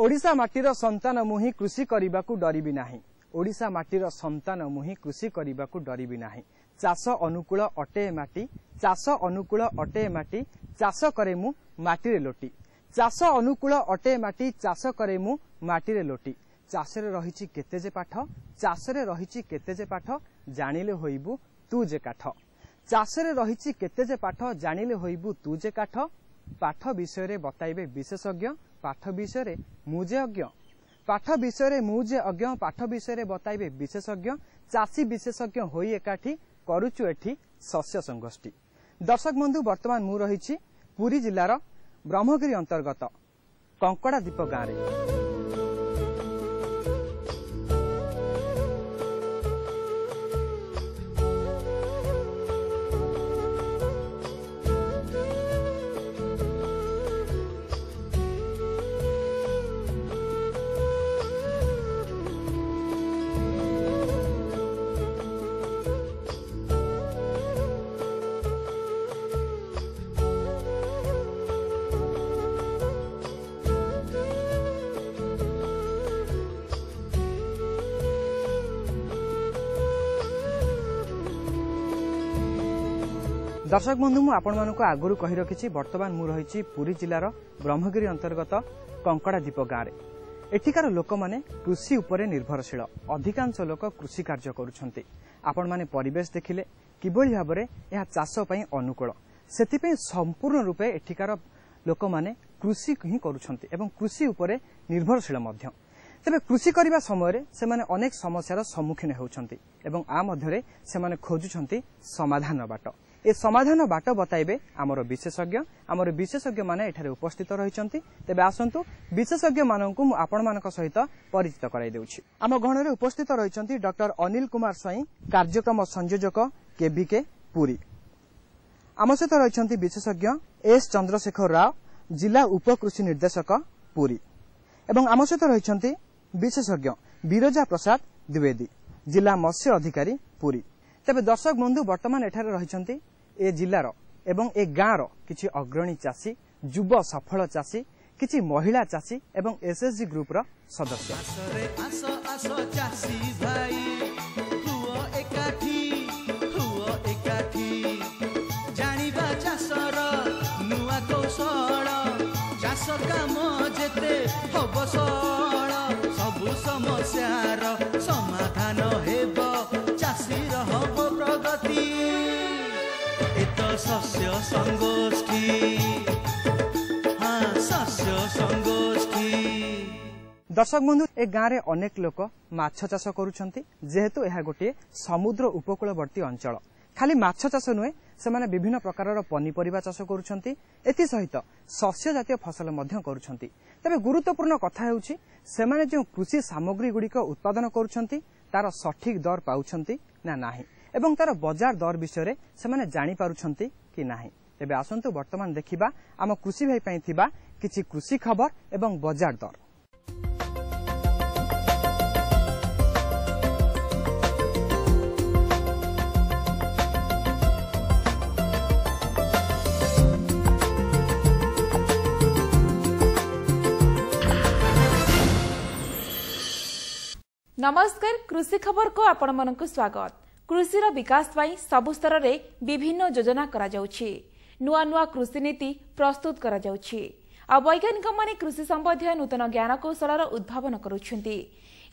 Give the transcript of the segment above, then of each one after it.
ओडिशा माटीर संतान मुही कृषि करने डरबी नाही। ओडिशा माटीर संतान मुही कृषि करने डरबी नाही। चाष अनुकूल अटे माटी, चाष अनुकूल अटे माटी, चाष करे मु माटी लोटी। चाष अनुकूल अटे माटी, चाष करे मु माटी लोटी। चाषरे रहिछि केते जे पाठ, चाषरे रहिछि केते जे पाठ, जानिले होइबु तू जे काठ। चाषरे रहिछि केते जे पाठ, जानिले होइबु तू जे काठ। पाठ विषय रे बताइबे विशेषज्ञ, पाठ विषय रे मुजे अज्ञ। पाठ विषय रे मुजे अज्ञ, पाठ विषय रे बताइबे विशेषज्ञ। चाषी विशेषज्ञ होई एकाठी करूछु एठी शस्य संगोष्ठी। दर्शक बंधु, वर्तमान मु रहिछि पुरी जिल्लार ब्रह्मगिरी अंतर्गत कंकड़ादीप गाँव रे। दर्शक बंधु, मु आपण मानक आगुरी कहि रखिछि वर्तमान मु रहिछि पुरी जिल्लार ब्रह्मगिरी अंतर्गत कंकड़ादीप गाँव रे। एठिकार लोक माने कृषि उपरे निर्भरशील। अधिकांश लोक कृषि कार्य करूछन्ति। आपण माने परिवेश देखिले किबळी भाबरे यह चाष पई अनुकूल, सेति पई संपूर्ण रूपे एठिकार लोक माने कृषि ही करूछन्ति एवं कृषि उपरे निर्भरशील मध्य। तेबे कृषि करिबा समय से माने अनेक समस्यार सम्मुखीन होउछन्ति एवं आ मध्यरे से माने खोजुछन्ति समाधान बाट। ए समाधान बाट बताइबे आमर विशेषज्ञ माने एठारे उपस्थित रहिछन्ति। तेबे आसंतु विशेषज्ञ माननकु मु आपण मानक सहित परिचित कराई देउछि। आम गणरे उपस्थित रहिछन्ति डॉक्टर अनिल कुमार स्वाई, कार्यक्रम संयोजक केबीके पुरी। आम सहित रहिछन्ति विशेषज्ञ एस चंद्रशेखर राव, जिला उपकृषि निर्देशक पुरी। एवं आम सहित रहिछन्ति विशेषज्ञ बिरजा प्रसाद द्विवेदी, जिला मत्स्य अधिकारी पुरी। तेबे दर्शक बंधु, वर्तमान एठारे रहिछन्ति ए जिल्लार एवं ए गाँवर किछि अग्रणी चाषी, युव सफल चाषी, किछि महिला चाषी एवं एसएसजी ग्रुप रो सदस्य। सबु समस्यार समाधान हेबो, चाषीर हबो प्रगति। एतो शस्य संगोष्ठी, हाँ शस्य संगोष्ठी। दर्शक बंधु, ए गाँव रे अनेक लोक माछ चाष करूछन्ति। जेहेतु यह गोटे समुद्र उपकूलवर्ती अंचल, खाली माछ चाष नुहे, सेमाने विभिन्न प्रकारर पनीपरिबा चाष करूछन्ति। एति सहित शस्य जातीय फसल मध्य करूछन्ति। तबे गुरुत्वपूर्ण कथा हेउछि सेमाने जो कृषि सामग्री गुड़िक उत्पादन करूछन्ति तार सठिक दर पाउछन्ति ना नाही एवं तार बाजार दर विषय सेमाने जानि पारुछन्ति कि नाही। तेबे आसंतु वर्तमान देखिबा आम कृषि भाई पई थिबा किछि कृषि खबर एवं बाजार दर। नमस्कार, कृषि खबर को आपण मानकु स्वागत। कृषिर विकास पाई सबु स्तर रे विभिन्न योजना करा जाउछि। नुआ नुआ कृषि नीति प्रस्तुत करा जाउछि। आ वैज्ञानिक माने कृषि संबंधी नूतन ज्ञान कौशलर उद्भावन करूछन्ति।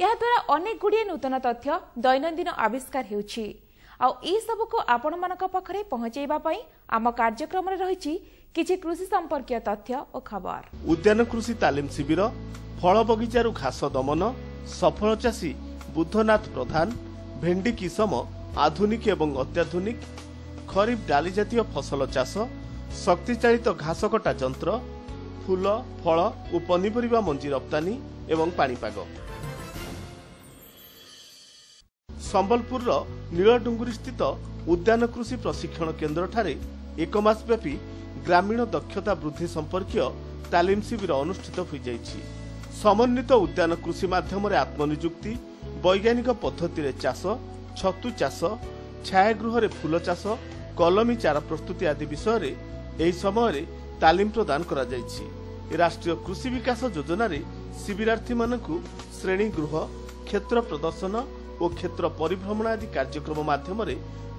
या द्वारा अनेक गुडिए नूतन तथ्य दैनंदिन आविष्कार हेउछि। आ ई सब को आपण मानक पखरे पहुंचेबा पई आम कार्यक्रम रे रहिछि किछि कृषि संपर्कीय तथ्य और खबर। उद्यान कृषि तालीम शिविर, फल बगीचारू घास दमन, सफल चाषी बुद्धनाथ प्रधान, भेंडी किसम आधुनिक एवं अत्याधुनिक, खरीफ डाली जातीय फसल चाष, शक्ति चालित घास कटा यंत्र, फूल फल और पनीपरिबा मंजी रप्तानी एवं पाणीपाग। संबलपुर नीलडुंगुरी स्थित उद्यान कृषि प्रशिक्षण केन्द्र ठारे एक मास व्यापी ग्रामीण दक्षता वृद्धि संपर्कीय तालीम शिविर अनुष्ठित हो जाइछि। समन्वित उद्यान कृषि माध्यम आत्मनिजुक्ति, वैज्ञानिक पद्धति चाष, छतु चाष, छायागृह फूल चाष, कलमी चारा प्रस्तुति आदि विषय एही समय तालीम प्रदान करा जाइछि। राष्ट्रीय कृषि विकास योजना रे शिविरार्थी मानकु श्रेणी गृह क्षेत्र प्रदर्शन और क्षेत्र परिभ्रमण आदि कार्यक्रम माध्यम रे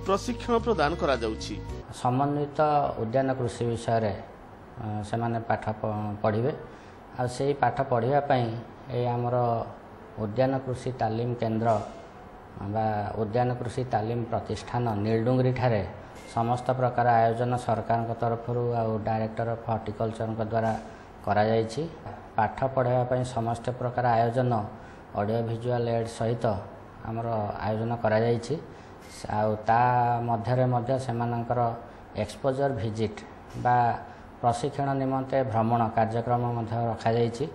प्रशिक्षण प्रदान करा जाउछि। समन्वित उद्यान कृषि विषय रे से माने पाठ पढ़िबे आ सेही पाठ पढ़िबा पई ए हमर उद्यान कृषि तालीम केंद्र बा उद्यान कृषि तालीम प्रतिष्ठान नीलडुंगरी ठारे समस्त प्रकार आयोजन सरकार तरफ डायरेक्टर ऑफ हॉर्टिकल्चर द्वारा करा जायछि। पाठ पढ़ाइबा पई समस्त प्रकार आयोजन ऑडियो विजुअल एड सहित हमर आयोजन करा जायछि। ता मध्यरे मध्य सेमानकर एक्सपोजर विजिट बा प्रशिक्षण निमंते भ्रमण कार्यक्रम मध्य रखा जायछि।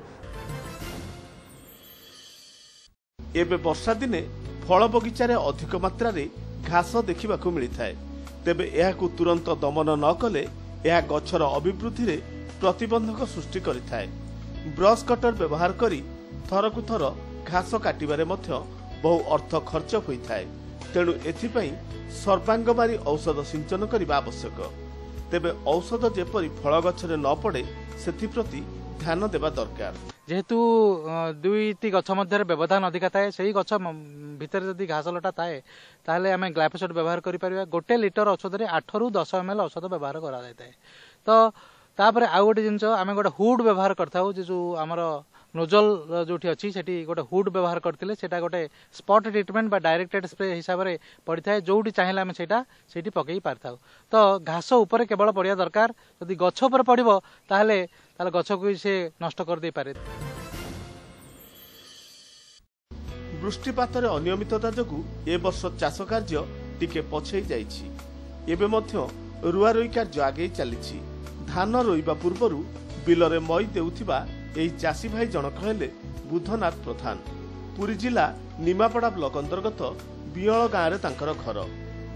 एबे वर्षा दिने फल बगीचारे अधिक मात्रा रे घास देखिबाकू मिलिथाय, तेबे एहाकू तुरंत दमन न कले एहा गछर अभिवृद्धि रे प्रतिबंधक सृष्टि करिथाय। ब्रश कटर व्यवहार करी थरकू थर घास काटिबारे मध्य बहु अर्थ खर्च होइथाय। तेणु एथिपई सर्वांगमारी औषध सिंचन करबा आवश्यक। तेबे औषध जेपरी फल गछरे न पड़े सेथिप्रति ध्यान देबा दरकार। जेहेतु दुईटी गछ मध्य व्यवधान अधिका थाए से गछ भितर जदि घास लटा थाए ताहले आमे ग्लाइफोसेट व्यवहार करि परिबा। गोटे लिटर औषध रे 8 रु 10 ml औषध व्यवहार करा जाय थाए। तो तापर आउ गोटे जिंस आमे गोटे हुड व्यवहार करथाउ जे जो हमर नोजल जोठी अछि सेठी गोटे हुड व्यवहार करथिले सेटा गोटे स्पॉट ट्रीटमेंट बा डायरेक्टेड स्प्रे हिसाब रे पड़ी थाए। जोठी चाहिला आमे सेटा सेठी पकेई पारथाउ। तो घास ऊपर केवल पड़िया दरकार। जदि गछ ऊपर पड़िबो ताहले गछ को से नष्ट कर दे पारे। वृष्टिपात अनियमितता जोगु ए वर्ष चाष कार्य टिके पछई जाइछि। एबे मध्य रुआ रोई कार्य आगे चलीछि। धान रोइबा पूर्वरु बिलरे मई देउथिबा एही चासी भाई जनक हेले बुद्धनाथ प्रधान। पुरी जिला निमापड़ा ब्लॉक अंतर्गत बियल गाँव रे तांकर घर।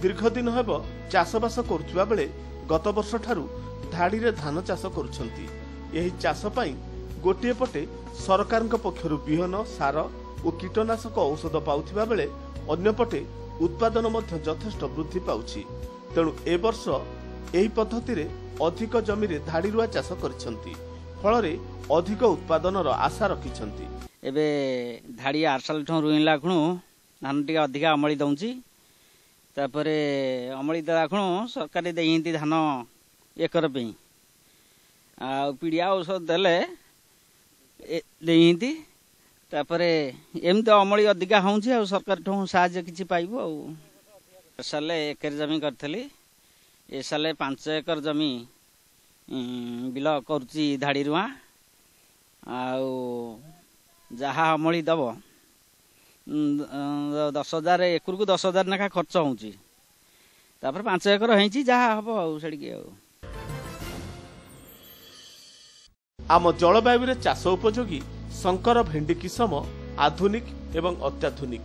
दीर्घ दिन हेब चाषबास करुथिबा बेले गत वर्ष ठारू धाड़ी रे धान चाष करुछंती। एही चाष पई गोटिए पटे सरकारक पक्षरु बिहन सार और कीटनाशक औषध पाउथिबा बेले अन्यपटे उत्पादन मध्य यथेष्ट वृद्धि पाउछि। तेणु ए वर्ष एही पद्धति रे अधिक जमी रे धाड़ी रुआ चाष करिसंती। फलरे अधिक उत्पादनर आशा रखिसंती। एबे धाड़ी आरसाल ठो रुइला खुणु धान टिका अधिक अमली दउछि। तापरे अमली दला खुणु सरकार देइंती धान एकर पे आ पीड़िया औषध देले देइंती। तापरे एमती अमली अधिका होउछि आ सरकार ठो साहाय्य किछि पाइबो। आ साले 1 एकर जमी करथली। ए साले 5 एकर जमी बिल करुछि धाड़ी रुआ। आउ जहा अमली दब 10,000 एकर को 10,000 नाखा खर्च होउछि। तापर 5 एकर हेछि जहा हबो आ सेडिके आ। आम जलवायु रे चाष उपयोगी संकर भेंडी किसम आधुनिक एवं अत्याधुनिक।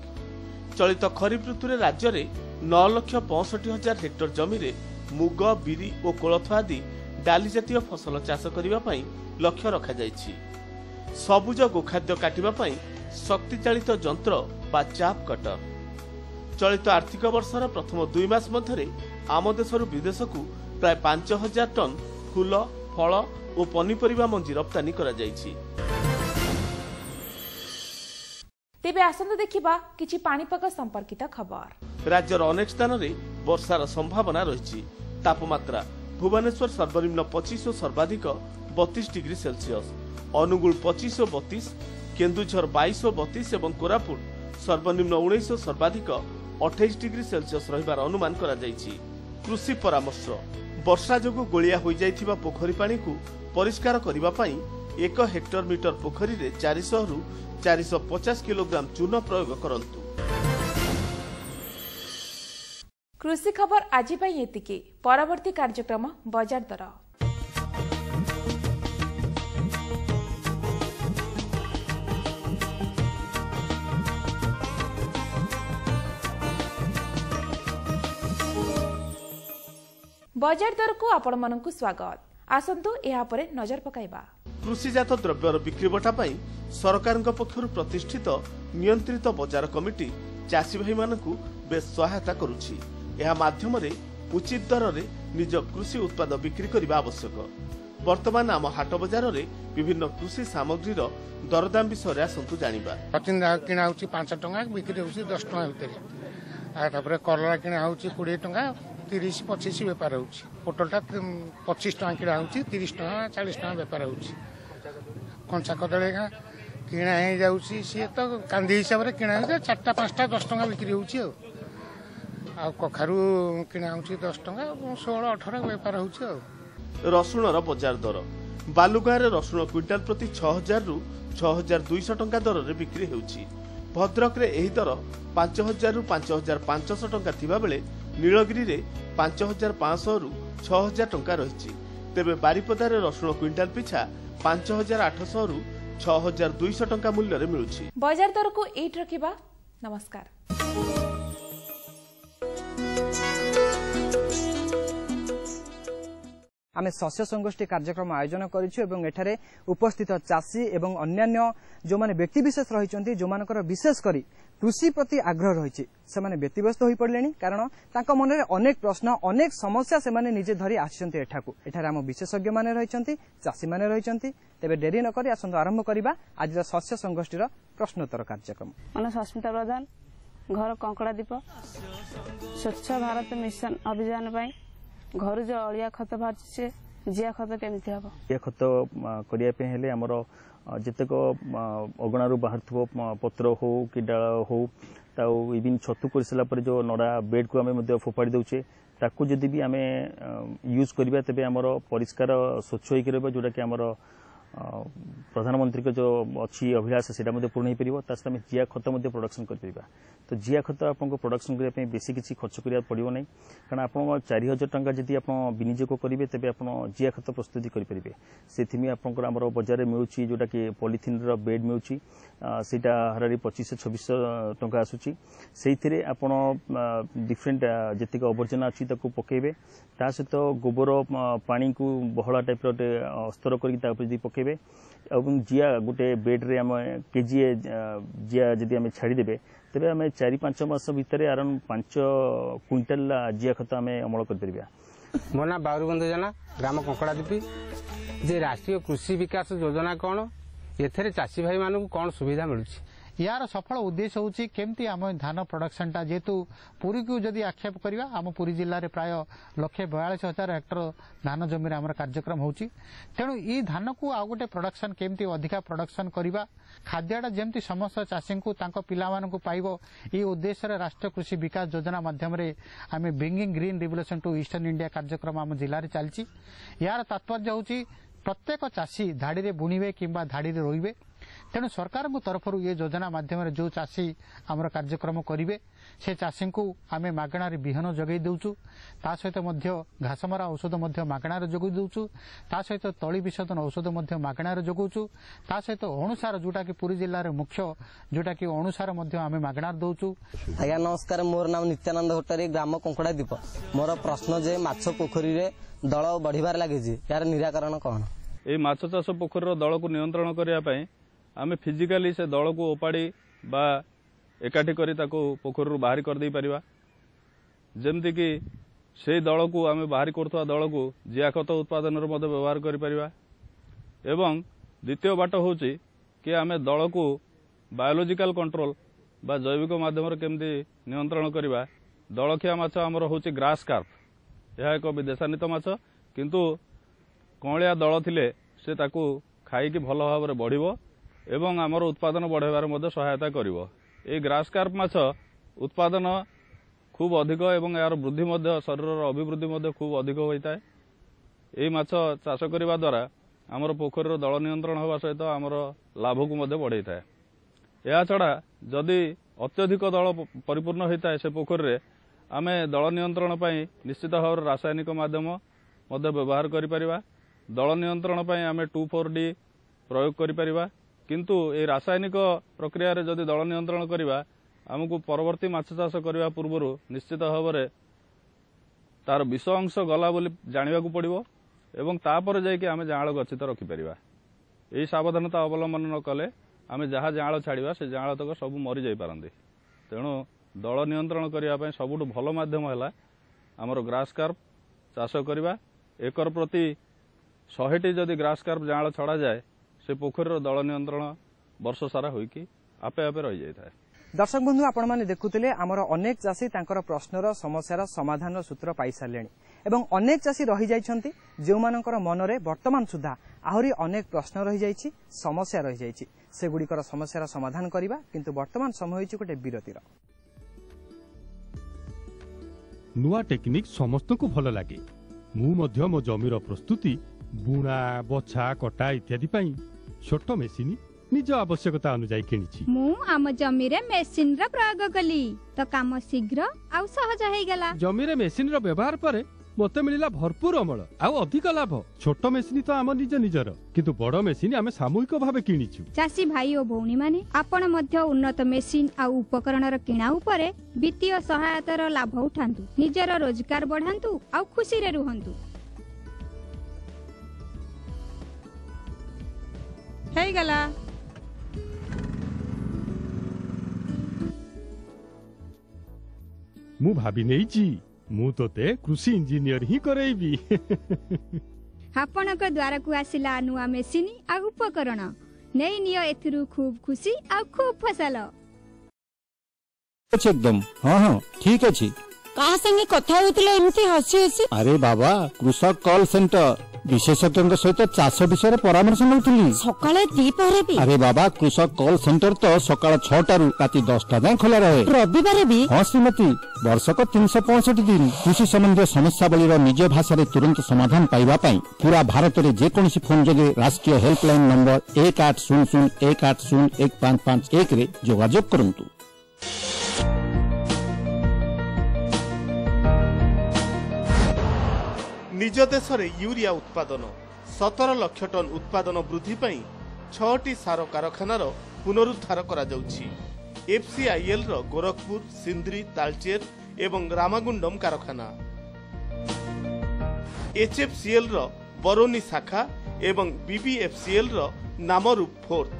चलित खरीफ ऋतु रे राज्य रे 9,65,000 हेक्टर जमी रे मुग बिरी और कोलथ आदि डाली जातीय फसल चाष करबा पई लक्ष्य रखा जायछि। सबुज गोखाद्य काटिबा पई शक्ति चालित यंत्र बा चाप कटर। चलित आर्थिक वर्षर प्रथम 2 मास मध्यरे आम देशरु विदेशकु प्राय 5,000 टन फूल फल और पनीपरिबा मंजी रप्तानी करा जायछि। तेबे आसंत देखिबा किछि पाणीपाग संपर्कित खबर। राज्यर अनेक स्थान रे वर्षार संभावना रहिछि। तापमात्रा भुवनेश्वर सर्वनिम्न 25 सर्वाधिक 32 डिग्री सेल्सियस, अनुगुल 25-32, केन्दुझर 22-32 एवं कोरापुट सर्वनिम्न 19 सर्वाधिक 28 डिग्री सेल्सियस रहिबार अनुमान करा जायछि। कृषि परामर्श वर्षा जोगु गोलिया होई जाइथिबा पोखरी पानी को परिष्कार करिबा पई 1 हेक्टर मीटर पोखरी रे 400 रु 450 किलोग्राम चून प्रयोग करंतु। कृषि खबर आज पई एतिके। परवर्ती कार्यक्रम बजार दर। बजार दर को आपण मानकु स्वागत। आसंतु एहा परे नजर पकाइबा। कृषिजात द्रव्यर बिक्री बटा पई सरकारक पक्षरु प्रतिष्ठित नियंत्रित बजार कमिटी चासी भाई मानकु बेस सहायता करुछि। एहा माध्यम रे उचित दर रे निज कृषि उत्पाद बिक्री करबा आवश्यक। वर्तमान आम हाट बजार रे विभिन्न कृषि सामग्रीर दरदाम विषय आसतु जानिबा। पचिंदा किना होची 5 टंका बिक्री होची 10 टंका भितर तापर करला किना होची 20 टंका 30-25 बेपार होची पोटलटा 25 टंका किना होची 30 टंका 40 टंका बेपार होची कंचा कदळे किना हे जाउची सी तो कांदी हिसाब रे किना होची 4टा 5टा 10 टंका बिक्री होची आ कखारू किना होची 10 टंका 16-18 बेपार होची। रसुणर बजार दर बालुगाँ रसुण क्विंटाल प्रति 6000 रु 6200 टंका दर रे बिक्री हेउची। भद्रक रे एही दर 5000 रु 5500 टंका थिबा बेले नीलगिरी रे 5500 रु 6000 टंका रहिची। तेबे बारिपदा रे रसुण क्विंटाल पिछा 5800 रु 6200 टंका मूल्य रे मिलुची। बाजार दर को एट रखिबा। नमस्कार। आमे शस्य संगोष्ठी कार्यक्रम आयोजन करिछु एवं एठारे उपस्थित चाषी एवं अन्यान्य जो माने व्यक्ति विशेष रहिचंती जो मानकर विशेष करी कृषि प्रति आग्रह रहिछि से माने व्यतिव्यस्त होई पड़लेनी कारण तांको मन रे अनेक प्रश्न अनेक समस्या से माने निजे धरी आछिसंती एठाकू। एठारे हम विशेषज्ञ माने रहिचंती चाषी माने रहिचंती। तेबे डेरी न करी आसंत आरंभ करिबा आज शस्य संगोष्ठीर प्रश्नोत्तर कार्यक्रम। मन सस्मिता प्रधान घर कंकड़ा दीप स्वच्छ भारत मिशन अभियान पई घर जो अलिया खत बाहर जिया खत केमती हम जिया खत करने हेले आमर जितेक अगणार बाहर पत्र हो कि डाल हो इवन छतु कर सारापर जो नड़ा बेड को आम फोपाड़ी दौचे ताकू जदि भी आम यूज करवा तेज आमर परिष्कार स्वच्छ होकर रहा जोटा कि आमर प्रधानमंत्री को जो अच्छी अभिलाष से पूर्ण हो पार आम जिया खत प्रोडक्शन कर तो जिया खत आपको प्रोडक्शन करने बेसी किसी खर्च करा पड़ो ना कारण आप 4000 टंका जदि आप विनियोग करेंगे तेज आप जिया खत प्रस्तुति करेंगे से आपंकर आम बजार में मिलूँ जोटा कि पॉलिथिन बेड मिलूँ सीटा हारारी 2500-2600 टंका आसूची से आप डिफरेंट जितक आवर्जना अच्छी पकेबे ता सहित गोबर पानी को बहला टाइप स्तर कर पकेबे और जिया गोटे बेड्रे आम केजीए जिया जदि आम छाड़देवे तेरे आम 4-5 मास भितर आराम 5 क्विंटाल जिया खत आम अमल कर। मो ना बाबूबंधु जना ग्राम कंकड़ादीपी जे राष्ट्रीय कृषि विकास योजना कौन एथे चाषी भाई मानक कौन सुविधा मिलूँ यार सफल उद्देश्य होची केमती आम धान प्रोडक्शन टा जेतु पुरी को जदि आक्षेप करिवा आम पुरी जिल्ला रे प्राय 142,000 हेक्टर धान जमी आम कार्यक्रम होची तेणु ई धान को आ गोटे प्रोडक्शन केमती अधिका प्रोडक्शन करिवा खाद्यटा जेमती समस्त चाषी को तांको पिला मानकु पाइबो ई उद्देश्य रे राष्ट्रीय कृषि विकास योजना माध्यम रे आम bringing green revolution to eastern India कार्यक्रम आम जिल्ला रे चलची। यार तात्पर्य होची प्रत्येक चाषी धाड़ी रे बुणिबे किंबा धाड़ी रे रोइबे तेणु सरकार तरफ ये योजना माध्यम जो चाषी आमर कार्यक्रम करेंगे से चाषी को आम मागणार विहन जगै दौचु ता सहित घासमरा औषध मागणार जगै दौचु ता सहित तली विशोधन औषध मागणार जगाऊँ ता सहित अणुसार जोटा कि पुरी जिले में मुख्य जोटा कि अणुसार आम मागणार दौचु। आज्ञा नमस्कार मोर नाम नित्यानंद होटारी ग्राम कंकड़ादीप मोर प्रश्न जे माछ पोखरी रे दल बढ़िबार लागिछि यार निराकरण कौन ए माछ चाष पोखरी दल को नियंत्रण करने आमे फिजिकाली से दल को ओपाड़ी बा एकाठी करी ताको पोखरी बाहरी कर दे परिबा जेमती कि से दल को आमे बाहरी करथवा दल को जिया खत उत्पादन रे मध्य व्यवहार करि परिबा एवं द्वितीय बाट होची कि आमे दल को बायोलॉजिकल कंट्रोल बा जैविक माध्यम रे केमती नियंत्रण करबा दलखिया माछ हमर होची ग्रास कार्प यह एक विदेशानित माछ किंतु कौलिया दल थिले से ताको खाई कि भल भाव में बढ़िबो एवं आमर उत्पादन बढ़ाइबार मध्य सहायता करिवो। ए ग्रास कार्प माछ उत्पादन खूब अधिक एवं यार वृद्धि मध्य शरीर अभिवृद्धि मध्य खूब अधिक होता है। ए माछ चाष करबा द्वारा आमर पोखरी दल नियंत्रण होगा सहित आमर लाभ को मध्य बढ़ाई थाए। या छड़ा जदि अत्यधिक दल परिपूर्ण होता है से पोखरी रे आमे दल नियंत्रण पई निश्चित भाव रासायनिक माध्यम मध्य व्यवहार करि परिबा दल नियंत्रण पई आमे 2,4-D प्रयोग करि परिबा किंतु ए रासायनिक प्रक्रिया रे जदि दल नियंत्रण करवा आमको परवर्ती माछ चाष करने पूर्व निश्चित भाव में तार विष अंश गला बोली जाना पड़ो एवं तापर जाकि आम जाँल गच्छित रखिपर यही सावधानता अवलंबन न कले आम जहाँ जाँल छाड़ा से जाँल तक सब मरी जापारती तेणु दल नियंत्रण करने सबुठ भल मध्यम है आमर ग्रास कार्प चाष करवा एकर प्रति 100टी जदि ग्रास कार्प जाँल छड़ा जाए से पोखरीर दल नियंत्रण वर्ष सारा होइकी आपे आपे रही जाए। दर्शक बंधु आपण माने देखुतिले आमर अनेक चाषी तांकर प्रश्नर समस्यार समाधान सूत्र पाई सारलेनी एवं अनेक चाषी रही जाइछंती जेउ मानकर मनरे वर्तमान सुधा आहुरी अनेक प्रश्न रही जाइछि समस्या रही जाइछि से गुडिकर समस्यार समाधान करिबा किंतु वर्तमान समय होइछि गोटे विरतिर। नुआ टेक्निक समस्त को भल लागे मु मध्य मो जमीर प्रस्तुति बुणा बछा कटा इत्यादि पई छोट मेसिनी निज आवश्यकता अनुसार किनिछि। मु आम जमी रे मेसिन रा प्रयोग कली तो काम शीघ्र आ सहज होई गेला। जमी रे मेसिन रो व्यवहार परे मते मिलिला भरपूर अमल आ अधिक लाभ। छोट मेसिन तो आम निज निजर किंतु बड़ मेसिन आमे सामूहिक भाबे किनिछु। चासी भाई ओ भौणी माने आपण मध्य उन्नत मेसिन आ उपकरण र किणा उपरे वित्तीय सहायता र लाभ उठांतु निजर रोजगार बढ़ांतु आ खुशी रे रुहंतु। हेई गला मु भाबी नेइची मु तोते कृषि इंजीनियर ही करेबी। आपणक द्वारा को आसिला नुआ मेसिन आ उपकरण नै नियो एथिरु खूब खुशी आ खूब फसल। एकदम हाँ हाँ ठीक अछि। कहा संगे कथा होतिले एमती हसी हसी? अरे बाबा कृषक कॉल सेंटर विशेषज्ञ सहित चाष विषय परामर्श नौथली सकाळे दीपहरे भी। अरे बाबा कृषक कॉल सेंटर तो सकाळ 6टा रु राति 10टा जाए खोला रहे। रविवार भी? हाँ श्रीमती वर्षक 365 दिन कृषि संबंधी समस्यावलीर निज भाषा तुरंत समाधान पाइबा पई पूरा भारत में जेकोसी फोन जगे राष्ट्रीय हेल्पलाइन नंबर 180018015551 रे जोगाजोग करंतु। निज देश में यूरिया उत्पादन 17 लाख टन उत्पादन वृद्धि पाई 6टी सार कारखानार पुनरुद्धार करा जाउछि। एफसीआईएल रो गोरखपुर सिंद्री तालचेर एवं रामागुंडम कारखाना, एचएफसीएल रो बरोनी शाखा एवं बीबीएफसीएल रो नामरूप फोर्थ।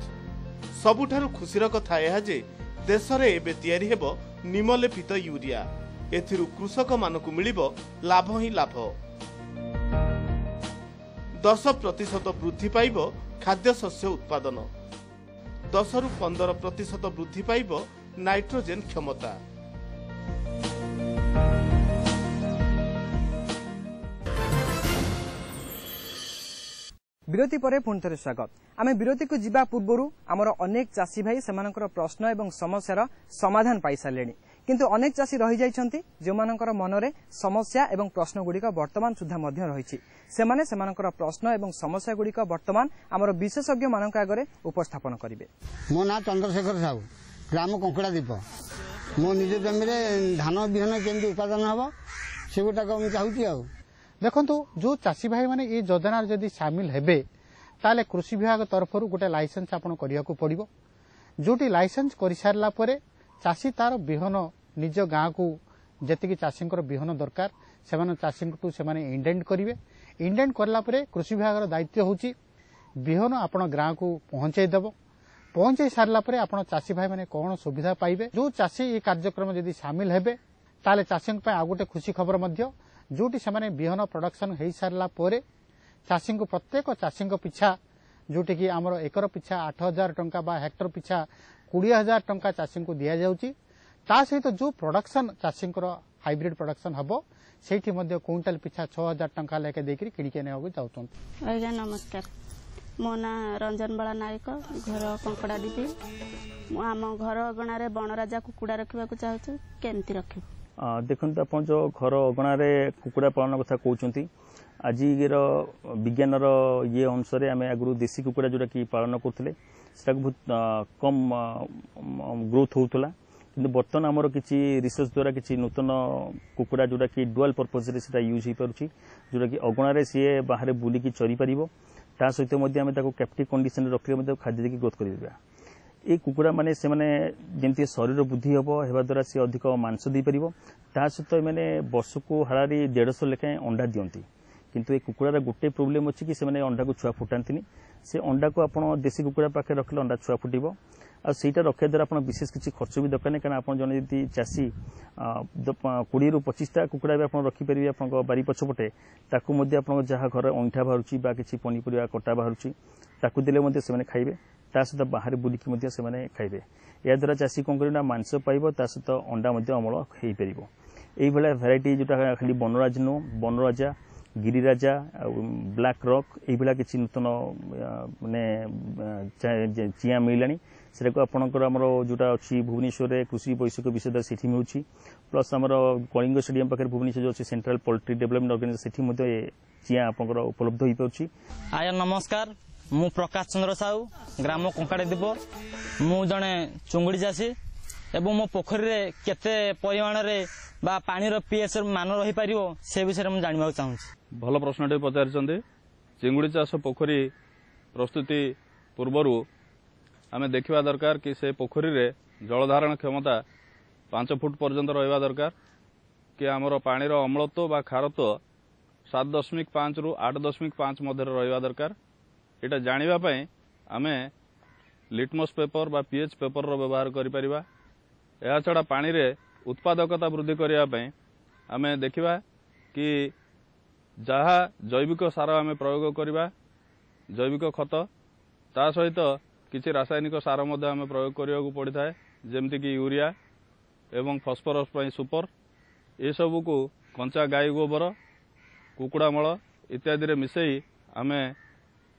सबुठारु खुशीर कथा यह जे देश में एबे तैयारी हेबो निमलेपित यूरिया। एथिरु कृषक मानकु मिलिबो लाभ ही लाभ। 10% वृद्धि पाइब खाद्य शस्य उत्पादन, 10 रु 15% वृद्धि पाइब नाइट्रोजेन क्षमता। विरति परे पुणी थे स्वागत। आम विरति को जीवा पूर्व आमर अनेक चाषी भाई सेमानकर प्रश्न एवं समस्यार समाधान पाई सारे किंतु अनेक चाषी रही जाइछंती जो मानकर मनरे समस्या एवं प्रश्न गुड़िक वर्तमान सुधा मध्य रही सेमाने सेमानकर प्रश्न एवं समस्या गुड़िक वर्तमान आमर विशेषज्ञ मानक आगरे उपस्थापन करिवे। मो ना चंद्रशेखर साहू ग्राम कंकड़ा दीप मो निज जमी धान बिहन केमती उत्पादन हम से गोटा चाहूँगी। आ देखो जो चाषी भाई माने ये योजना जदि सामिल हेबे ताले कृषि विभाग तरफ गोटे लाइसेंस आपन करिया को पड़िबो। जोटी लाइसेंस कर सारला परे चाषी तार बिहन निज गाँ को जेतिकी चाषी बिहन दरकार से चाषी को से इंडेंट करेंगे। इंडेंट करला परे कृषि विभाग दायित्व होची बिहन आपण गाँ को पहुंचाईदेव। पहुंचाई सारला परे आपण चाषी भाई माने कौन सुविधा पाइबे। जो चाषी ये कार्यक्रम जदि सामिल हेबे ताले चाषी आ गोटे खुशी खबर मध्य जोटी से बिहन प्रोडक्शन हो सारला परे चाषी को प्रत्येक चाषी पिछा जोटी की आमर एकर पिछा 8,000 टंका बा हेक्टर पिछा 20,000 टंका चाषी को दि जाउची। ता सहित जो प्रोडक्शन चाषी हाइब्रिड प्रोडक्शन हम से क्विंटाल पिछा 6,000 टंका लेके देकर किणिके ने चाहते। आज्ञा नमस्कार, मो ना रंजन बला नायक घर कंकड़ा दीपी आम घर अगणार बनराजा कुकुड़ा रखा चाहूँ केमती रख देखो आप जो घर अगणार कुकुड़ा पालन कथा कहते आज विज्ञान ये अनुसार आम आगु देशी कुकुड़ा जोटा कि पालन करते बहुत कम ग्रोथ होता किंतु बर्तमान आमर किसी रिसर्च द्वारा किसी नूतन कुकुड़ा जोटा कि डुआल पर्पज से यूज हो पार्टी जोटा कि अगणार सी बाहर बुलिकी चरी पार ता सहित आम कैप्टिव कंडीशन रखिले खाद्य देकी ग्रोथ कर ये कुकुड़ा माने से माने जमती शरीर बुद्धि हम होगा द्वारा सी अधिक मांस दे पार ता सहित मैंने वर्ष को हारारी 150 लेखाएं अंडा दियंती किंतु ये कुकुड़ार गोटे प्रोब्लेम अच्छी कि से अंडा को छुआ फुटाती से अंडा को आप देशी कुकुड़ा पाखे रखिले अंडा छुआ फुटब आ सेटा रखा द्वारा आपण विशेष किसी खर्च भी दरकार नहीं कारण आप जन यदि चाषी 20 ରୁ 25टा कुकुड़ा भी आप रखिपारे आप बारी पछपटे ताकू जहाँ घर अंगठा बाहर बा किसी पनीपरिया कटा बाहर ताकू देले से खाइबे ता सहित बाहर बुलिकी से खाइबे या द्वारा चाषी कौन करना मांस पाइब ता सहित अंडा अमल हो पार यही भेराइटी जोटा खाली बनराज नो बनराजा गिरिराजा ब्लैक रॉक यही किसी नूतन माने चिया मिलला से आपंकर आम जोटा अच्छी भुवनेश्वर में कृषि वैषयिक विषय से मिलूँ प्लस आम कलिंग स्टेडियम पाखे भुवनेश्वर जो अच्छी सेंट्रल पोल्ट्री डेवलपमेंट ऑर्गेनाइजेशन से चिया आपंकर उपलब्ध हो पार्टी। आया नमस्कार मु प्रकाश चंद्र साहू ग्राम कंकाड़ीद्वीप मु जड़े चुंगुड़ी चाषी एवं मो पोखरी रे केते परिमाण रे बा पानी रो पीएच मान रही पारिबो से विषय में जानबा चाहूँ। भल प्रश्नटे पचारि चिंगुड़ी चाष पोखरी प्रस्तुति पूर्वर आमे देखा दरकार कि से पोखरी रे जलधारण क्षमता 5 फुट पर्यंत रहा दरकार कि आमर पानी रो अम्लत्व बा खारत्व 7.5 रु 8.5 मध्य रहा दरकार। एटा जानिबा पई आमे लिटमस पेपर बा पीएच पेपर रो व्यवहार करि परिबा। या छड़ा पानी रे उत्पादकता वृद्धि करिया पई आमे देखिबा कि जहा जैविक सार आमे प्रयोग करिबा जैविक खत ता सहित किछि रासायनिक सार मध्ये आमे प्रयोग करिया को पड़ि थाए जेमति कि यूरिया एवं फास्फोरस पई सुपर ए सब को कंचा गाय गोबर कुकुड़ा मल इत्यादि रे मिसई आमे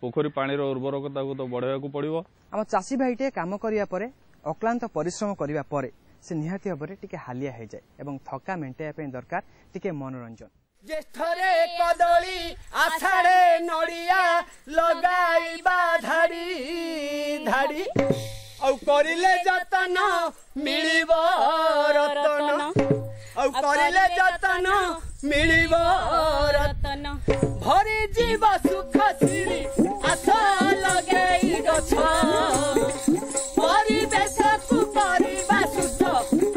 पोखरी पानी रो उर्वरकता को तो बढ़ावा को पड़िबो। आम चाषी भाईटे काम करिया परे अक्लांत परिश्रम करिया परे से निहाती भाବରେ ଟିକେ हालिया हो जाए एवं थका मेंटेया पे दरकार ଟିକେ मनोरंजन। ज्येष्ठरे कदली आषाढ़े नड़िया लगाइबा धाड़ी धाड़ी औ करिले जतन मिलिब रतन औ करिले जतन मिलिब रतन भरी जीव सुख सिरी आस लगेई गछ परिवेश को परिबा सुख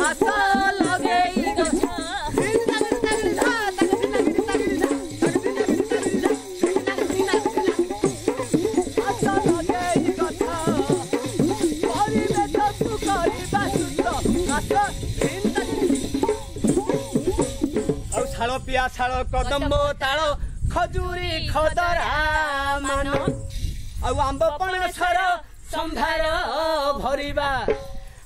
आस लगेई गछ छाड़ पिया छाड़ कदम्ब ताल खजूरी खदरा मान आंब पणसर संभार भरिबा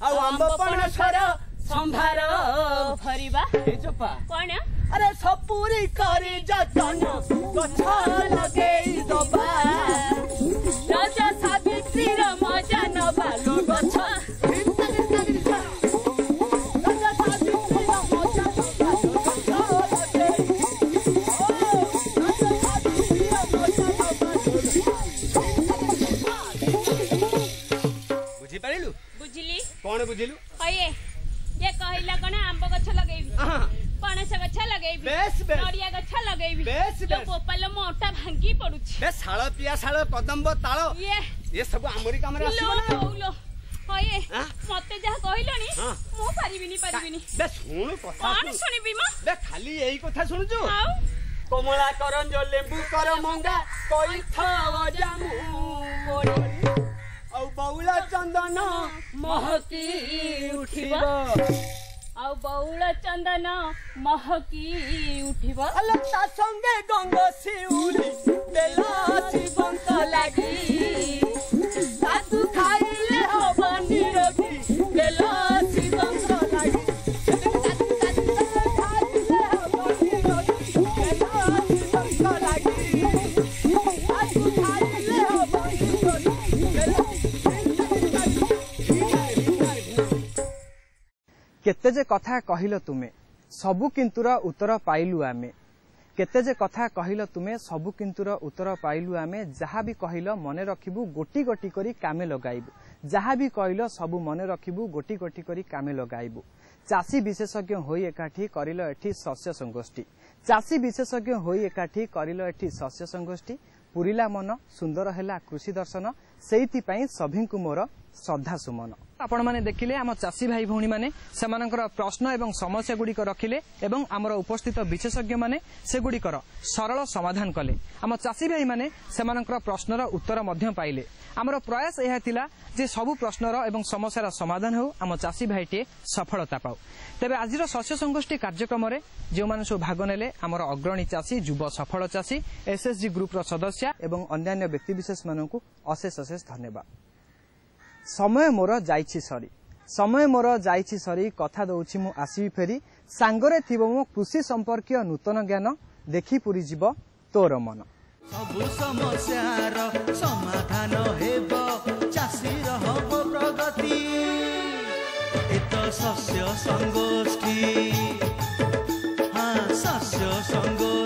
आंब पणसर संभार भरिबा कौन अरे सपुरी करी जतन गछ लगेई दबा राजा सावित्री मजा नबा लो गछ कौन बुझिलु ये कहला कण आंब गछ लगेबी पणस गछ लगेबी नड़िया गछ लगेबी तो गोपाल मोटा भांगी पड़ुछि बे शाळ पिया शाळ कदम्ब ताळ ये सब हमरी काम रे आसीबो लो होये मते जा कहलनी मु पारिबिनी बे सुन कथा कौन सुनिबी म बे खाली एई कथा सुनजु कमला करंज लेंबू कर मंगा कोई थाव जामु औ बौला चंदन महकी उठिबा औ बौला चंदन महकी उठिबा अलता संगे गंग सिउली बेलासी बंक लागी साधु खाइले हबनी रखी बेलासी बंक लागी केते जे कथा कहिलो तुमे सबु किंतुर उत्तर पाइलु आमे केते जे कथा कहिलो तुमे सबु किंतुर उत्तर पाइलु आमे जहा भी कहिलो मने रखिबु गोटी गोटी करी कामे लगाइबु जहा भी कहिलो सबु मने रखिबु गोटी गोटी करी कामे लगाइबु चाषी विशेषज्ञ होई एकाठी करिलो एठी शस्य संगोष्ठी चाषी विशेषज्ञ होई एकाठी करिलो एठी शस्य संगोष्ठी पुरिला मन सुंदर हैला कृषि दर्शन सेइति पई सभिंकु मोर श्रद्धा सुमन। आपण माने देखिले आम चाषी भाई भौणी माने सेमानकर प्रश्न एवं समस्या गुड़िक रखिले एवं आमर उपस्थित विशेषज्ञ माने से गुड़िकर सरल समाधान कले। आम चाषी भाई माने सेमानकर प्रश्नर उत्तर मध्य पाइले। आमर प्रयास यह थिला जे सबु प्रश्नर एवं समस्यार समाधान हो आम चाषी भाईटे सफलता पाऊ। तेबे आजिर शस्य संगोष्ठी कार्यक्रम रे जो माने सब भाग नेले आमर अग्रणी चाषी युवा सफल चाषी एसएसजी ग्रुप सदस्य एवं अन्यान्य व्यक्तिविशेष मानकु अशेष अशेष धन्यवाद। समय मोर जाइछि सरी समय मोर जाइछि सरी कथा दउछि मु आसीबी फेरी सांगरे थिबो मो कृषि संपर्कीय नूतन ज्ञान देखि पुरी जीव तोर मन। सबु समस्यार समाधान हेबो चाषीर हबो प्रगति एत शस्य संगोष्ठी हाँ शस्य संगोष्ठी।